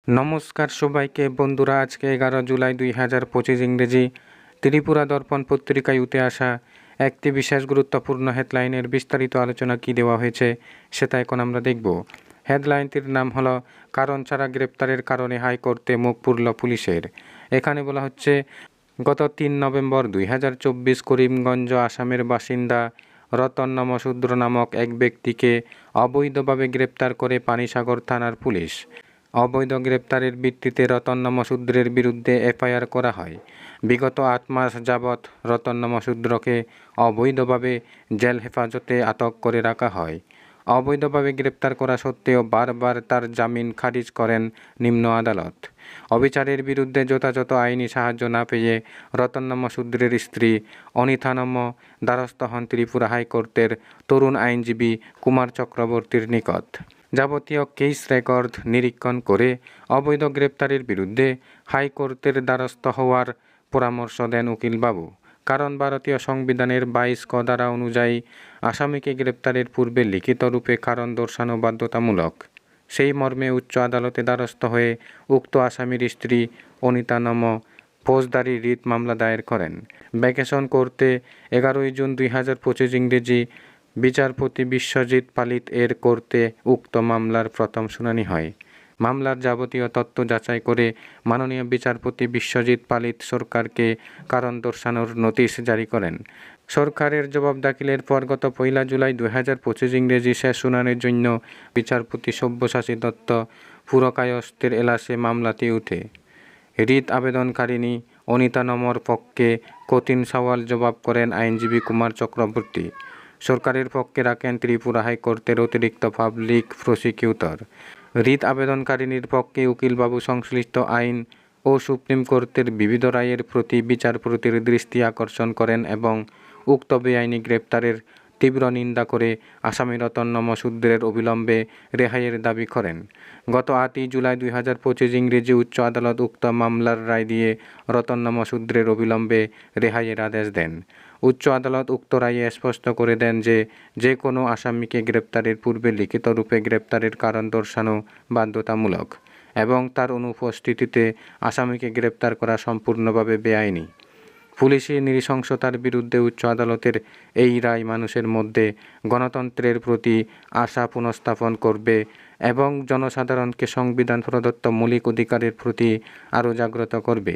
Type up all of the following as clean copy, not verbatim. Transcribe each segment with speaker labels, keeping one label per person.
Speaker 1: নমস্কার সবাইকে বন্ধুরা, আজকে 11 জুলাই 2025 ইংরেজি ত্রিপুরা দর্পণ পত্রিকায় উঠে আসা একটি বিশেষ গুরুত্বপূর্ণ হেডলাইনের বিস্তারিত আলোচনা কি দেওয়া হয়েছে সেটা এখন আমরা দেখব। হেডলাইনটির নাম হলো কারণ ছাড়া গ্রেপ্তারের কারণে হাইকোর্টে মুখ পুরল পুলিশের। এখানে বলা হচ্ছে, গত 3 নভেম্বর 2024 করিমগঞ্জ আসামের বাসিন্দা রতন নমশূদ্র নামক এক ব্যক্তিকে অবৈধভাবে গ্রেপ্তার করে পানিসাগর থানার পুলিশ। অবৈধ গ্রেপ্তারের ভিত্তিতে রতন নমশূদ্রের বিরুদ্ধে এফআইআর করা হয়। বিগত 8 মাস যাবৎ রতন নমশূদ্রকে অবৈধভাবে জেল হেফাজতে আটক করে রাখা হয়। অবৈধভাবে গ্রেপ্তার করা সত্ত্বেও বারবার তার জামিন খারিজ করেন নিম্ন আদালত। অবিচারের বিরুদ্ধে যথাযথ আইনি সাহায্য না পেয়ে রতন নমশূদ্রের স্ত্রী অনিতা নম দ্বারস্থ হন ত্রিপুরা হাইকোর্টের তরুণ আইনজীবী কুমার চক্রবর্তীর নিকট। যাবতীয় কেস রেকর্ড নিরীক্ষণ করে অবৈধ গ্রেপ্তারের বিরুদ্ধে হাইকোর্টের দ্বারস্থ হওয়ার পরামর্শ দেন উকিলবাবু। কারণ ভারতীয় সংবিধানের 22 ক ধারা অনুযায়ী আসামিকে গ্রেপ্তারের পূর্বে লিখিত রূপে কারণ দর্শানো বাধ্যতামূলক। সেই মর্মে উচ্চ আদালতে দ্বারস্থ হয়ে উক্ত আসামির স্ত্রী অনিতা নম ফৌজদারি রিট মামলা দায়ের করেন। ভ্যাকেশন কোর্টে 11 জুন 2025 ইংরেজি বিচারপতি বিশ্বজিৎ পালিত এর কোর্টে উক্ত মামলার প্রথম শুনানি হয়। মামলার যাবতীয় তথ্য যাচাই করে মাননীয় বিচারপতি বিশ্বজিৎ পালিত সরকারকে কারণ দর্শানোর নোটিশ জারি করেন। সরকারের জবাব দাখিলের পর গত 1 জুলাই 2025 ইংরেজি শেষ শুনানির জন্য বিচারপতি সব্যসাচী দত্ত পুরকায়স্থের এলাসে মামলাটি উঠে। রিট আবেদনকারিণী অনিতা নমর পক্ষে কঠিন সওয়াল জবাব করেন আইনজীবী কুমার চক্রবর্তী। সরকারের পক্ষে রাখেন ত্রিপুরা হাইকোর্টের অতিরিক্ত পাবলিক প্রসিকিউটর। রিট আবেদনকারিণীর পক্ষে উকিলবাবু সংশ্লিষ্ট আইন ও সুপ্রিম কোর্টের বিবিধ রায়ের প্রতি বিচারপতির দৃষ্টি আকর্ষণ করেন এবং উক্ত বেআইনি গ্রেপ্তারের তীব্র নিন্দা করে আসামি রতন নমশূদ্রের অবিলম্বে রেহাইয়ের দাবি করেন। গত 8 জুলাই 2025 ইংরেজি উচ্চ আদালত উক্ত মামলার রায় দিয়ে রতন নমশূদ্রের অবিলম্বে রেহাইয়ের আদেশ দেন। উচ্চ আদালত উক্ত রায়ে স্পষ্ট করে দেন যে কোনো আসামিকে গ্রেপ্তারের পূর্বে লিখিত রূপে গ্রেপ্তারের কারণ দর্শানো বাধ্যতামূলক এবং তার অনুপস্থিতিতে আসামিকে গ্রেপ্তার করা সম্পূর্ণভাবে বেআইনি। পুলিশি নৃশংসতার বিরুদ্ধে উচ্চ আদালতের এই রায় মানুষের মধ্যে গণতন্ত্রের প্রতি আশা পুনঃস্থাপন করবে এবং জনসাধারণকে সংবিধান প্রদত্ত মৌলিক অধিকারের প্রতি আরও জাগ্রত করবে।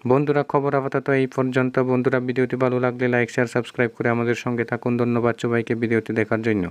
Speaker 1: বন্ধুরা, খবর আপাতত এই পর্যন্ত। বন্ধুরা, ভিডিওটি ভালো লাগলে লাইক, শেয়ার, সাবস্ক্রাইব করে আমাদের সঙ্গে থাকুন। ধন্যবাদ সবাইকে ভিডিওটি দেখার জন্য।